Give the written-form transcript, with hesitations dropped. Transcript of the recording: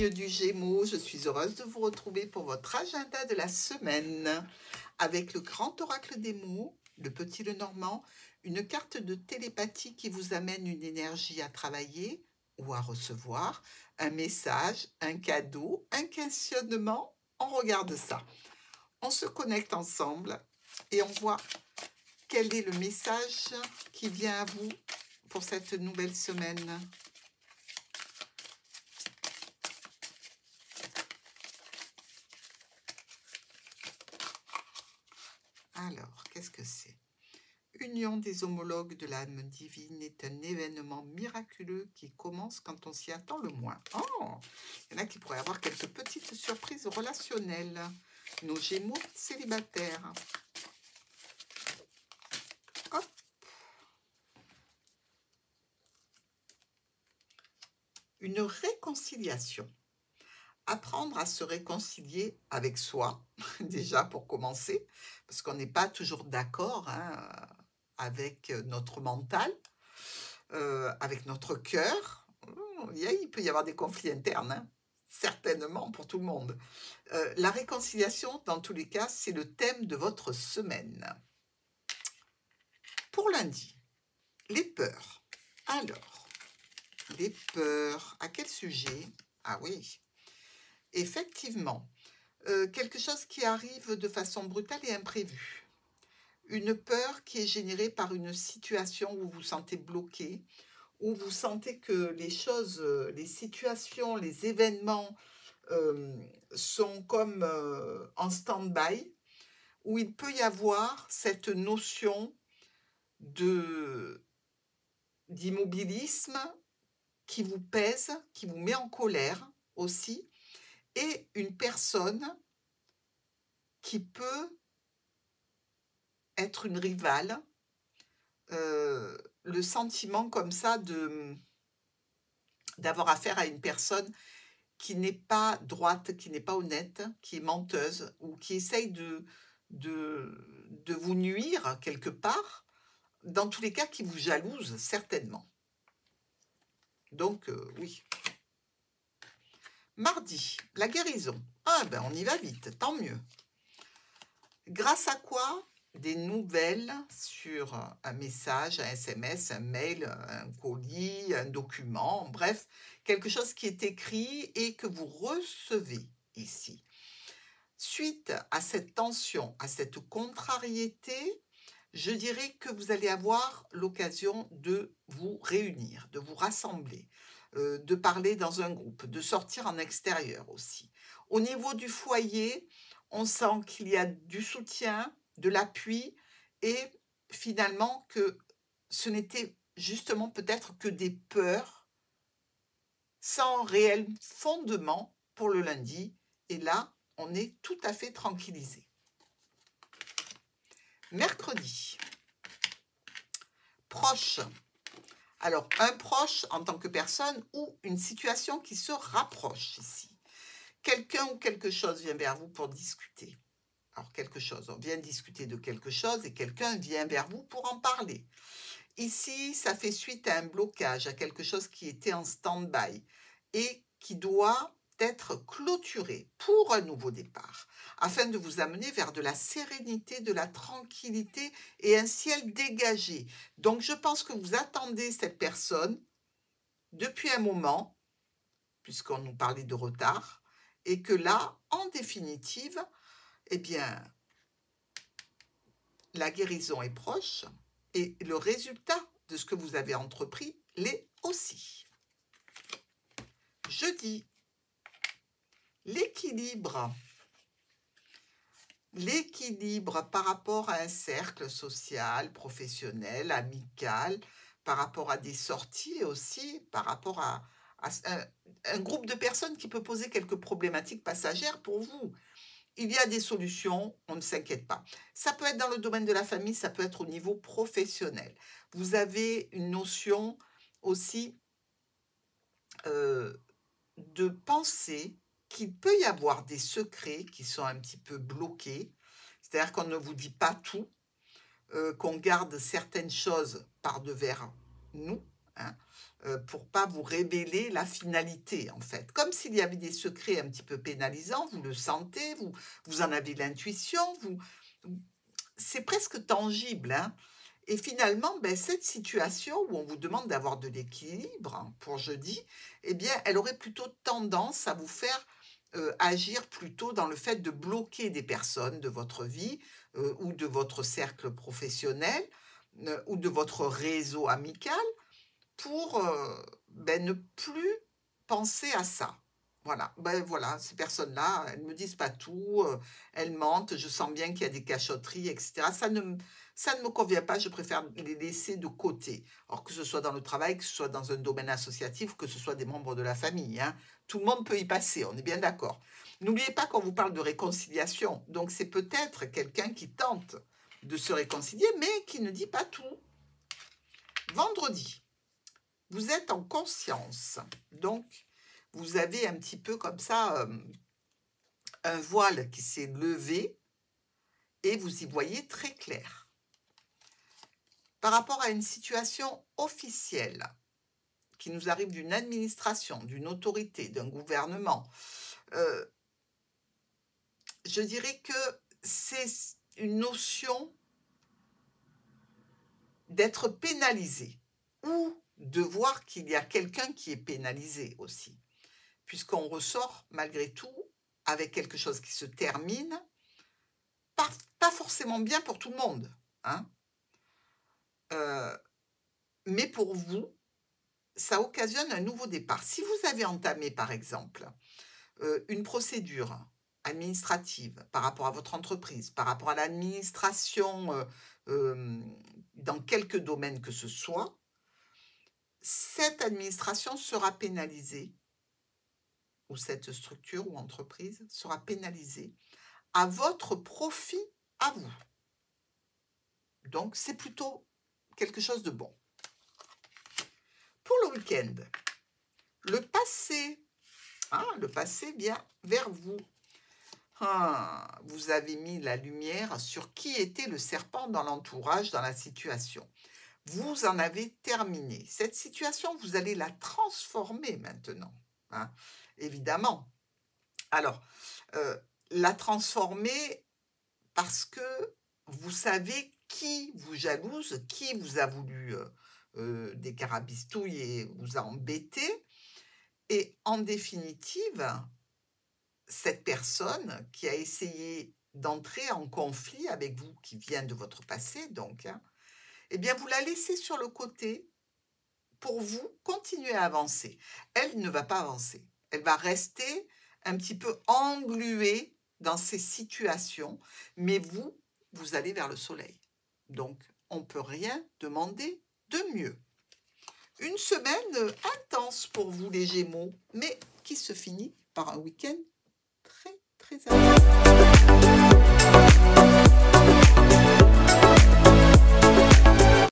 signe du Gémeaux, je suis heureuse de vous retrouver pour votre agenda de la semaine avec le grand oracle des mots, le petit Lenormand, une carte de télépathie qui vous amène une énergie à travailler ou à recevoir, un message, un cadeau, un questionnement. On regarde ça. On se connecte ensemble et on voit quel est le message qui vient à vous pour cette nouvelle semaine. Alors, qu'est-ce que c'est? Union des homologues de l'âme divine est un événement miraculeux qui commence quand on s'y attend le moins. Oh, il y en a qui pourraient avoir quelques petites surprises relationnelles. Nos Gémeaux célibataires. Hop. Une réconciliation. Apprendre à se réconcilier avec soi, déjà pour commencer, parce qu'on n'est pas toujours d'accord avec notre mental, avec notre cœur. Il peut y avoir des conflits internes, certainement pour tout le monde. La réconciliation, dans tous les cas, c'est le thème de votre semaine. Pour lundi, les peurs. Alors, les peurs, à quel sujet? Ah oui, effectivement, quelque chose qui arrive de façon brutale et imprévue. Une peur qui est générée par une situation où vous vous sentez bloqué, où vous sentez que les choses, les situations, les événements sont comme en stand-by, où il peut y avoir cette notion d'immobilisme qui vous pèse, qui vous met en colère aussi, et une personne qui peut être une rivale, le sentiment comme ça d'avoir affaire à une personne qui n'est pas droite, qui n'est pas honnête, qui est menteuse ou qui essaye de vous nuire quelque part, dans tous les cas qui vous jalouse certainement. Donc oui. Mardi, la guérison. Ah ben on y va vite, tant mieux. Grâce à quoi? Des nouvelles sur un message, un SMS, un mail, un colis, un document, bref, quelque chose qui est écrit et que vous recevez ici. Suite à cette tension, à cette contrariété, je dirais que vous allez avoir l'occasion de vous réunir, de vous rassembler, de parler dans un groupe, de sortir en extérieur aussi. Au niveau du foyer, on sent qu'il y a du soutien, de l'appui et finalement que ce n'était justement peut-être que des peurs sans réel fondement pour le lundi. Et là, on est tout à fait tranquillisé. Mercredi, proche. Alors, un proche en tant que personne ou une situation qui se rapproche ici. Quelqu'un ou quelque chose vient vers vous pour discuter. Alors, quelque chose, on vient discuter de quelque chose et quelqu'un vient vers vous pour en parler. Ici, ça fait suite à un blocage, à quelque chose qui était en stand-by et qui doit être clôturé pour un nouveau départ, afin de vous amener vers de la sérénité, de la tranquillité et un ciel dégagé. Donc, je pense que vous attendez cette personne depuis un moment, puisqu'on nous parlait de retard, et que là, en définitive, eh bien, la guérison est proche et le résultat de ce que vous avez entrepris l'est aussi. Jeudi, l'équilibre. L'équilibre par rapport à un cercle social, professionnel, amical, par rapport à des sorties aussi, par rapport à un groupe de personnes qui peut poser quelques problématiques passagères pour vous. Il y a des solutions, on ne s'inquiète pas. Ça peut être dans le domaine de la famille, ça peut être au niveau professionnel. Vous avez une notion aussi de penser qu'il peut y avoir des secrets qui sont un petit peu bloqués, c'est-à-dire qu'on ne vous dit pas tout, qu'on garde certaines choses par devers nous, hein, pour pas vous révéler la finalité, en fait. Comme s'il y avait des secrets un petit peu pénalisants, vous le sentez, vous en avez l'intuition, c'est presque tangible, hein. Et finalement, ben, cette situation où on vous demande d'avoir de l'équilibre, hein, pour jeudi, eh bien, elle aurait plutôt tendance à vous faire agir plutôt dans le fait de bloquer des personnes de votre vie ou de votre cercle professionnel ou de votre réseau amical pour ben, ne plus penser à ça. Voilà, ben voilà, ces personnes-là, elles ne me disent pas tout, elles mentent, je sens bien qu'il y a des cachotteries, etc. Ça ne me convient pas, je préfère les laisser de côté. Alors que ce soit dans le travail, que ce soit dans un domaine associatif, que ce soit des membres de la famille, hein. Tout le monde peut y passer, on est bien d'accord. N'oubliez pas qu'on vous parle de réconciliation, donc c'est peut-être quelqu'un qui tente de se réconcilier, mais qui ne dit pas tout. Vendredi, vous êtes en conscience, donc vous avez un petit peu comme ça un voile qui s'est levé et vous y voyez très clair. Par rapport à une situation officielle qui nous arrive d'une administration, d'une autorité, d'un gouvernement, je dirais que c'est une notion d'être pénalisé ou de voir qu'il y a quelqu'un qui est pénalisé aussi, puisqu'on ressort malgré tout avec quelque chose qui se termine, pas forcément bien pour tout le monde, hein, mais pour vous, ça occasionne un nouveau départ. Si vous avez entamé, par exemple, une procédure administrative par rapport à votre entreprise, par rapport à l'administration, dans quelque domaine que ce soit, cette administration sera pénalisée, ou cette structure ou entreprise sera pénalisée à votre profit à vous. Donc, c'est plutôt quelque chose de bon. Pour le week-end, le passé vient vers vous. Vous avez mis la lumière sur qui était le serpent dans l'entourage, dans la situation. Vous en avez terminé. Cette situation, vous allez la transformer maintenant, hein, évidemment. Alors, la transformer parce que vous savez qui vous jalouse, qui vous a voulu des carabistouilles et vous a embêté. Et en définitive, cette personne qui a essayé d'entrer en conflit avec vous, qui vient de votre passé, donc, hein, eh bien, vous la laissez sur le côté pour vous continuer à avancer. Elle ne va pas avancer. Elle va rester un petit peu engluée dans ces situations, mais vous allez vers le soleil. Donc, on ne peut rien demander de mieux. Une semaine intense pour vous, les Gémeaux, mais qui se finit par un week-end très, très agréable.